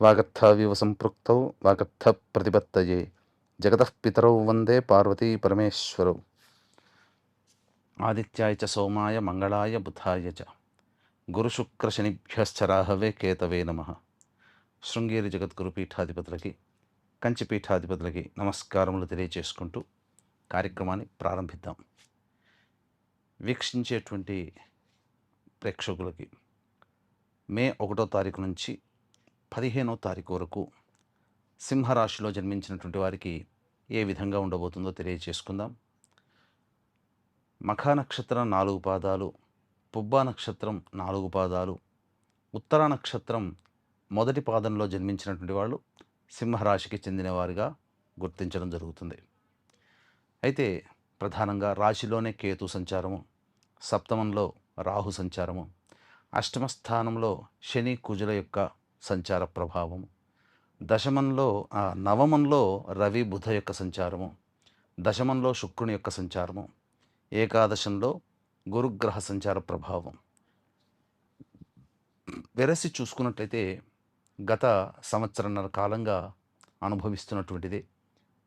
వాగర్థావివ సంపృక్తౌ వాగర్థ ప్రతిపత్తయే జగతః పితరౌ వందే పార్వతీ పరమేశ్వరౌ. ఆదిత్యాయ చ సోమాయ మంగళాయ బుధాయ చ గురుశుక్రశనిభ్యశ్చ రాహవే కేతవే నమః. శృంగేరి జగద్గురు పీఠాధిపతులకి, కంచి పీఠాధిపతులకి నమస్కారములు తెలియచేసుకుంటూ కార్యక్రమాన్ని ప్రారంభిద్దాం. వీక్షించేటువంటి ప్రేక్షకులకి మే 1వ తారీఖు నుంచి 15వ తారీఖు వరకు సింహరాశిలో జన్మించినటువంటి వారికి ఏ విధంగా ఉండబోతుందో తెలియచేసుకుందాం. మఖా నక్షత్రం 4 పాదాలు, పుబ్బా నక్షత్రం 4 పాదాలు, ఉత్తరా నక్షత్రం మొదటి పాదంలో జన్మించినటువంటి వాళ్ళు సింహరాశికి చెందినవారిగా గుర్తించడం జరుగుతుంది. అయితే ప్రధానంగా రాశిలోనే కేతు సంచారము, సప్తమంలో రాహు సంచారము, అష్టమ స్థానంలో శని కుజుల యొక్క సంచార ప్రభావము, నవమంలో రవి బుధ యొక్క సంచారము, దశమంలో శుక్రుని యొక్క సంచారము, ఏకాదశంలో గురుగ్రహ సంచార ప్రభావం. వెరసి చూసుకున్నట్లయితే గత సంవత్సరన్నర కాలంగా అనుభవిస్తున్నటువంటిది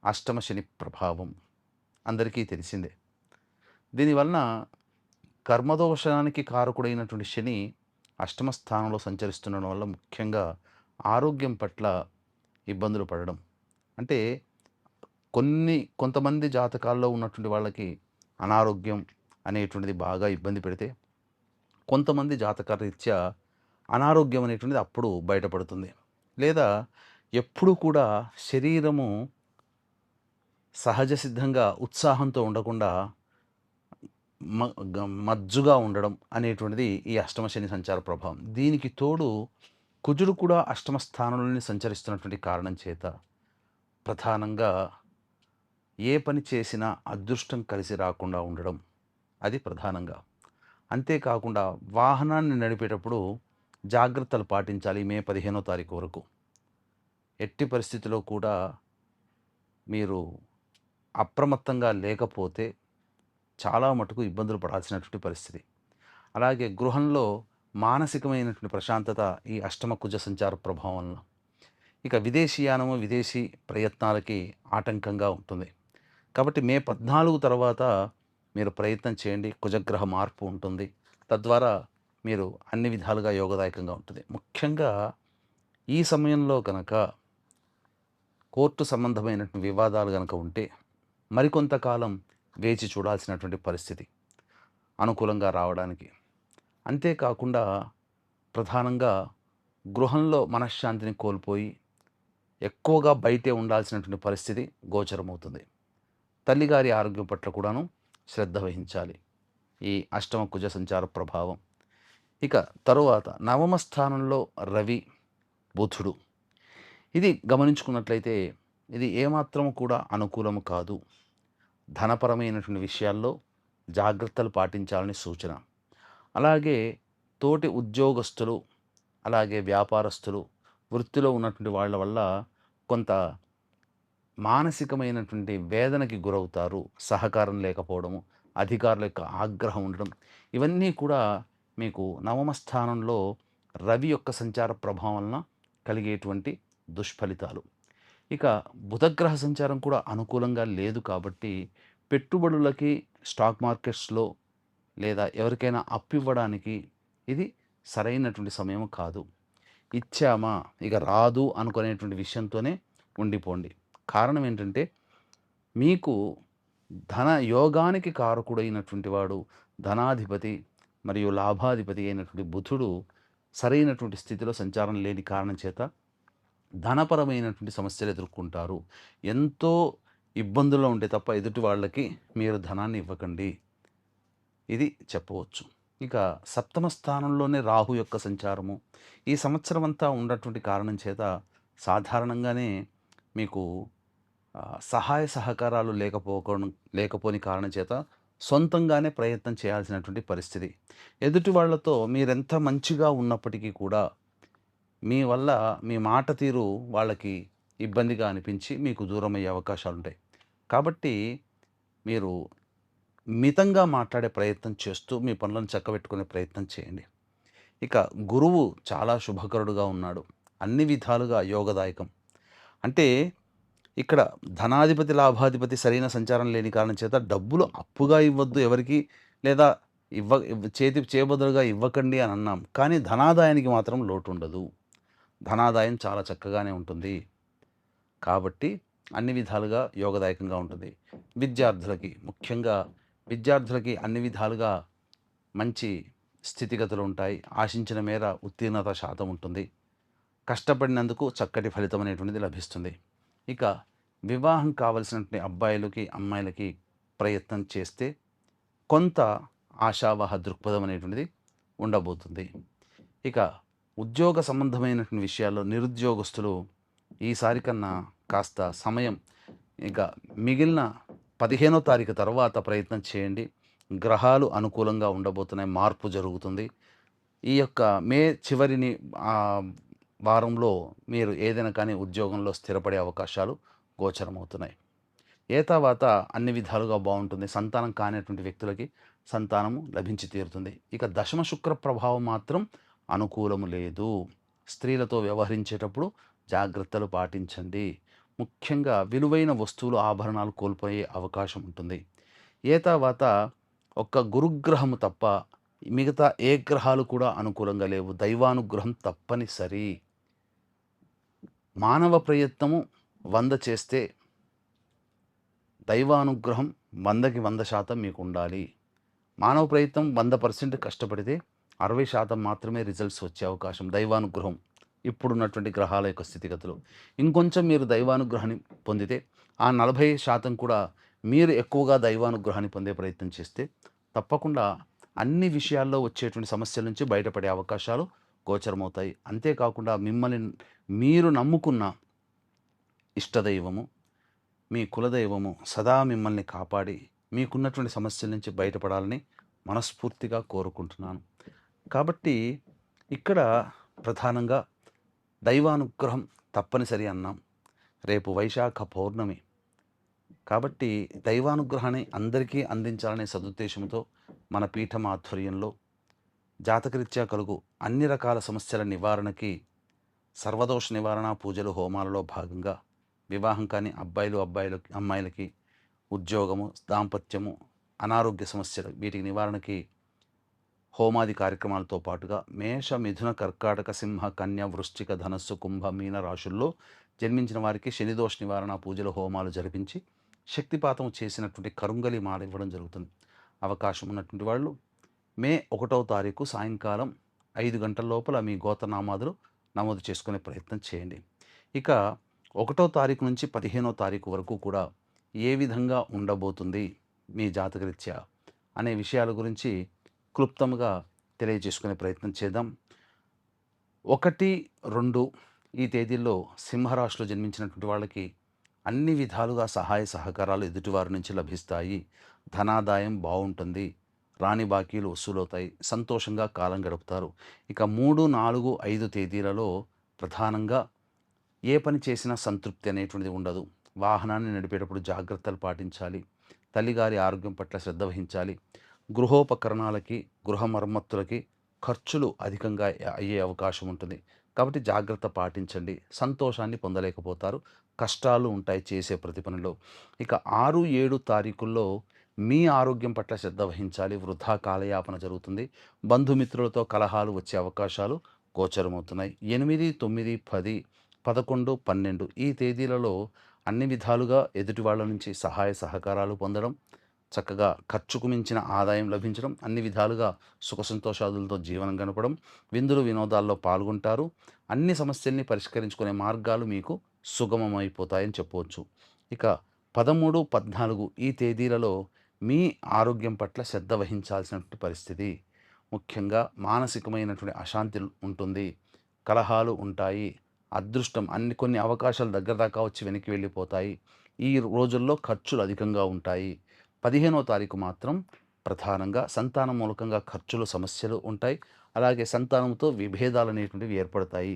అష్టమ శని ప్రభావం అందరికీ తెలిసిందే. దీనివలన కర్మదోషానికి కారకుడైనటువంటి శని అష్టమ స్థానంలో సంచరిస్తుండడం వల్ల ముఖ్యంగా ఆరోగ్యం పట్ల ఇబ్బందులు పడడం, అంటే కొంతమంది జాతకాల్లో ఉన్నటువంటి వాళ్ళకి అనారోగ్యం అనేటువంటిది బాగా ఇబ్బంది పెడితే, కొంతమంది జాతక రీత్యా అనారోగ్యం అనేటువంటిది అప్పుడు బయటపడుతుంది. లేదా ఎప్పుడు కూడా శరీరము సహజ సిద్ధంగా ఉత్సాహంతో ఉండకుండా మజ్జుగా ఉండడం అనేటువంటిది ఈ అష్టమ శని సంచార ప్రభావం. దీనికి తోడు కుజుడు కూడా అష్టమ స్థానంలోనే సంచరిస్తున్నటువంటి కారణం చేత ప్రధానంగా ఏ పని చేసినా అదృష్టం కలిసి రాకుండా ఉండడం, అది ప్రధానంగా. అంతేకాకుండా వాహనాన్ని నడిపేటప్పుడు జాగ్రత్తలు పాటించాలి. మే 15వ తారీఖు వరకు ఎట్టి పరిస్థితిలో కూడా మీరు అప్రమత్తంగా లేకపోతే చాలా మటుకు ఇబ్బందులు పడాల్సినటువంటి పరిస్థితి. అలాగే గృహంలో మానసికమైనటువంటి ప్రశాంతత ఈ అష్టమ కుజ సంచార ప్రభావం వలన. ఇక విదేశీయానము, విదేశీ ప్రయత్నాలకి ఆటంకంగా ఉంటుంది. కాబట్టి మే 14 తర్వాత మీరు ప్రయత్నం చేయండి. కుజగ్రహ మార్పు ఉంటుంది. తద్వారా మీరు అన్ని విధాలుగా యోగదాయకంగా ఉంటుంది. ముఖ్యంగా ఈ సమయంలో కనుక కోర్టు సంబంధమైనటువంటి వివాదాలు కనుక ఉంటే మరికొంతకాలం వేచి చూడాల్సినటువంటి పరిస్థితి అనుకూలంగా రావడానికి. అంతేకాకుండా ప్రధానంగా గృహంలో మనశ్శాంతిని కోల్పోయి ఎక్కువగా బయటే ఉండాల్సినటువంటి పరిస్థితి గోచరమవుతుంది. తల్లిగారి ఆరోగ్యం పట్ల కూడాను శ్రద్ధ వహించాలి ఈ అష్టమ కుజ సంచార ప్రభావం. ఇక తరువాత నవమ స్థానంలో రవి బుధుడు, ఇది గమనించుకున్నట్లయితే ఇది ఏమాత్రం కూడా అనుకూలము కాదు. ధనపరమైనటువంటి విషయాల్లో జాగ్రత్తలు పాటించాలని సూచన. అలాగే తోటి ఉద్యోగస్తులు, అలాగే వ్యాపారస్తులు, వృత్తిలో ఉన్నటువంటి వాళ్ళ వల్ల కొంత మానసికమైనటువంటి వేదనకి గురవుతారు. సహకారం లేకపోవడము, అధికారుల యొక్క ఆగ్రహం ఉండడం, ఇవన్నీ కూడా మీకు నవమ స్థానంలో రవి యొక్క సంచార ప్రభావం వలన కలిగేటువంటి దుష్ఫలితాలు. ఇక బుధగ్రహ సంచారం కూడా అనుకూలంగా లేదు కాబట్టి పెట్టుబడులకి స్టాక్ మార్కెట్స్లో లేదా ఎవరికైనా అప్పు ఇవ్వడానికి ఇది సరైనటువంటి సమయం కాదు. ఇచ్చామా ఇక రాదు అనుకునేటువంటి విషయంతోనే ఉండిపోండి. కారణం ఏంటంటే మీకు ధన యోగానికి కారకుడైనటువంటి వాడు ధనాధిపతి మరియు లాభాధిపతి అయినటువంటి బుధుడు సరైనటువంటి స్థితిలో సంచారం లేని కారణం చేత ధనపరమైనటువంటి సమస్యలు ఎదుర్కొంటారు. ఎంతో ఇబ్బందుల్లో ఉంటే తప్ప ఎదుటి వాళ్ళకి మీరు ధనాన్ని ఇవ్వకండి, ఇది చెప్పవచ్చు. ఇక సప్తమ స్థానంలోనే రాహు యొక్క సంచారము ఈ సంవత్సరం అంతా ఉన్నటువంటి కారణం చేత సాధారణంగానే మీకు సహాయ సహకారాలు లేకపోని కారణం చేత సొంతంగానే ప్రయత్నం చేయాల్సినటువంటి పరిస్థితి. ఎదుటి వాళ్ళతో మీరెంత మంచిగా ఉన్నప్పటికీ కూడా మీ వల్ల మీ మాట తీరు వాళ్ళకి ఇబ్బందిగా అనిపించి మీకు దూరం అయ్యే అవకాశాలు ఉంటాయి. కాబట్టి మీరు మితంగా మాట్లాడే ప్రయత్నం చేస్తూ మీ పనులను చక్కబెట్టుకునే ప్రయత్నం చేయండి. ఇక గురువు చాలా శుభకరుడుగా ఉన్నాడు. అన్ని విధాలుగా యోగదాయకం. అంటే ఇక్కడ ధనాధిపతి, లాభాధిపతి సరైన సంచారం లేని కారణం చేత డబ్బులు అప్పుగా ఇవ్వద్దు ఎవరికీ, లేదా చేయబదులుగా ఇవ్వకండి అని అన్నాం. కానీ ధనాదాయానికి మాత్రం లోటుండదు. ధనాదాయం చాలా చక్కగానే ఉంటుంది. కాబట్టి అన్ని విధాలుగా యోగదాయకంగా ఉంటుంది. ముఖ్యంగా విద్యార్థులకి అన్ని విధాలుగా మంచి స్థితిగతులు ఉంటాయి. ఆశించిన మేర ఉత్తీర్ణత శాతం ఉంటుంది. కష్టపడినందుకు చక్కటి ఫలితం అనేటువంటిది లభిస్తుంది. ఇక వివాహం కావలసినటువంటి అబ్బాయిలకి, అమ్మాయిలకి ప్రయత్నం చేస్తే కొంత ఆశావహ దృక్పథం అనేటువంటిది ఉండబోతుంది. ఇక ఉద్యోగ సంబంధమైనటువంటి విషయాల్లో నిరుద్యోగస్తులు ఈసారి కన్నా కాస్త సమయం, ఇక మిగిలిన 15వ తారీఖు తర్వాత ప్రయత్నం చేయండి. గ్రహాలు అనుకూలంగా ఉండబోతున్నాయి. మార్పు జరుగుతుంది. ఈ యొక్క మే చివరిని వారంలో మీరు ఏదైనా కానీ ఉద్యోగంలో స్థిరపడే అవకాశాలు గోచరమవుతున్నాయి. తర్వాత అన్ని విధాలుగా బాగుంటుంది. సంతానం కానిటువంటి వ్యక్తులకి సంతానము లభించి తీరుతుంది. ఇక దశమ శుక్ర ప్రభావం మాత్రం అనుకూలము లేదు. స్త్రీలతో వ్యవహరించేటప్పుడు జాగ్రత్తలు పాటించండి. ముఖ్యంగా విలువైన వస్తువులు, ఆభరణాలు కోల్పోయే అవకాశం ఉంటుంది. తర్వాత ఒక్క గురుగ్రహము తప్ప మిగతా ఏ గ్రహాలు కూడా అనుకూలంగా లేవు. దైవానుగ్రహం తప్పనిసరి. మానవ ప్రయత్నము 100 చేస్తే దైవానుగ్రహం 100కి 100% మీకు ఉండాలి. మానవ ప్రయత్నం 100% కష్టపడితే 60% మాత్రమే రిజల్ట్స్ వచ్చే అవకాశం. దైవానుగ్రహం ఇప్పుడున్నటువంటి గ్రహాల యొక్క స్థితిగతులు. ఇంకొంచెం మీరు దైవానుగ్రహాన్ని పొందితే ఆ 40% కూడా మీరు ఎక్కువగా దైవానుగ్రహాన్ని పొందే ప్రయత్నం చేస్తే తప్పకుండా అన్ని విషయాల్లో వచ్చేటువంటి సమస్యల నుంచి బయటపడే అవకాశాలు గోచరమవుతాయి. అంతేకాకుండా మిమ్మల్ని మీరు నమ్ముకున్న ఇష్టదైవము, మీ కులదైవము సదా మిమ్మల్ని కాపాడి మీకున్నటువంటి సమస్యల నుంచి బయటపడాలని మనస్ఫూర్తిగా కోరుకుంటున్నాను. కాబట్టి ఇక్కడ ప్రధానంగా దైవానుగ్రహం తప్పనిసరి అన్నాం. రేపు వైశాఖ పౌర్ణమి. కాబట్టి దైవానుగ్రహాన్ని అందరికీ అందించాలనే సదుద్దేశంతో మన పీఠం ఆధ్వర్యంలో జాతకరీత్యా కలుగు అన్ని రకాల సమస్యల నివారణకి సర్వదోష నివారణ పూజలు, హోమాలలో భాగంగా వివాహం కాని అమ్మాయిలకి ఉద్యోగము, దాంపత్యము, అనారోగ్య సమస్యలు వీటికి నివారణకి హోమాది కార్యక్రమాలతో పాటుగా మేష, మిథున, కర్కాటక, సింహ, కన్య, వృశ్చిక, ధనస్సు, కుంభ, మీన రాశుల్లో జన్మించిన వారికి శనిదోష నివారణ పూజలు, హోమాలు జరిపించి శక్తిపాతం చేసినటువంటి కరుంగలి మాల ఇవ్వడం జరుగుతుంది. అవకాశం ఉన్నటువంటి వాళ్ళు మే 1వ తారీఖు సాయంకాలం 5 గంటల లోపల మీ గోత్రనామాదులు నమోదు చేసుకునే ప్రయత్నం చేయండి. ఇక 1వ తారీఖు నుంచి 15వ తారీఖు వరకు కూడా ఏ విధంగా ఉండబోతుంది మీ జాతకరీత్యా అనే విషయాల గురించి క్లుప్తంగా తెలియజేసుకునే ప్రయత్నం చేద్దాం. 1, 2 ఈ తేదీల్లో సింహరాశిలో జన్మించినటువంటి వాళ్ళకి అన్ని విధాలుగా సహాయ సహకారాలు ఎదుటివారి నుంచి లభిస్తాయి. ధనాదాయం బాగుంటుంది. రాని బాకీలు వసూలవుతాయి. సంతోషంగా కాలం గడుపుతారు. ఇక 3, 4, 5 తేదీలలో ప్రధానంగా ఏ పని చేసినా సంతృప్తి అనేటువంటిది ఉండదు. వాహనాన్ని నడిపేటప్పుడు జాగ్రత్తలు పాటించాలి. తల్లిగారి ఆరోగ్యం పట్ల శ్రద్ధ వహించాలి. గృహోపకరణాలకి, గృహ మరమ్మతులకి ఖర్చులు అధికంగా అయ్యే అవకాశం ఉంటుంది. కాబట్టి జాగ్రత్త పాటించండి. సంతోషాన్ని పొందలేకపోతారు. కష్టాలు ఉంటాయి చేసే ప్రతి పనిలో. ఇక 6, 7 తారీఖుల్లో మీ ఆరోగ్యం పట్ల శ్రద్ధ వహించాలి. వృధా కాలయాపన జరుగుతుంది. బంధుమిత్రులతో కలహాలు వచ్చే అవకాశాలు గోచరమవుతున్నాయి. 8, 9, 10, 11, 12 ఈ తేదీలలో అన్ని విధాలుగా ఎదుటి వాళ్ళ నుంచి సహాయ సహకారాలు పొందడం, చక్కగా ఖర్చుకు మించిన ఆదాయం లభించడం, అన్ని విధాలుగా సుఖ సంతోషాదులతో జీవనం గడపడం, విందులు వినోదాల్లో పాల్గొంటారు. అన్ని సమస్యల్ని పరిష్కరించుకునే మార్గాలు మీకు సుగమమైపోతాయని చెప్పవచ్చు. ఇక 13, 14 ఈ తేదీలలో మీ ఆరోగ్యం పట్ల శ్రద్ధ వహించాల్సినటువంటి పరిస్థితి. ముఖ్యంగా మానసికమైనటువంటి అశాంతి ఉంటుంది. కలహాలు ఉంటాయి. అదృష్టం కొన్ని అవకాశాలు దగ్గర దాకా వచ్చి వెనక్కి వెళ్ళిపోతాయి. ఈ రోజుల్లో ఖర్చులు అధికంగా ఉంటాయి. 15వ తారీఖు మాత్రం ప్రధానంగా సంతానం మూలకంగా ఖర్చులు, సమస్యలు ఉంటాయి. అలాగే సంతానంతో విభేదాలు అనేటువంటివి ఏర్పడతాయి.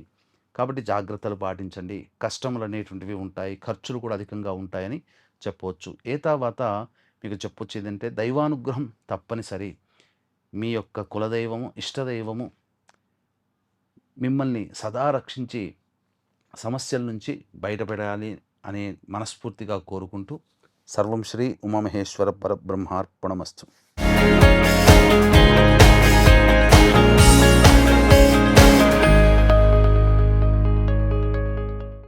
కాబట్టి జాగ్రత్తలు పాటించండి. కష్టములు అనేటువంటివి ఉంటాయి. ఖర్చులు కూడా అధికంగా ఉంటాయని చెప్పవచ్చు. తర్వాత మీకు చెప్పొచ్చేది ఏంటంటే దైవానుగ్రహం తప్పనిసరి. మీ యొక్క కులదైవము, ఇష్టదైవము మిమ్మల్ని సదా రక్షించి సమస్యల నుంచి బయటపడాలి అని మనస్ఫూర్తిగా కోరుకుంటూ సర్వం శ్రీ ఉమామహేశ్వర పరబ్రహ్మార్పణమస్తు.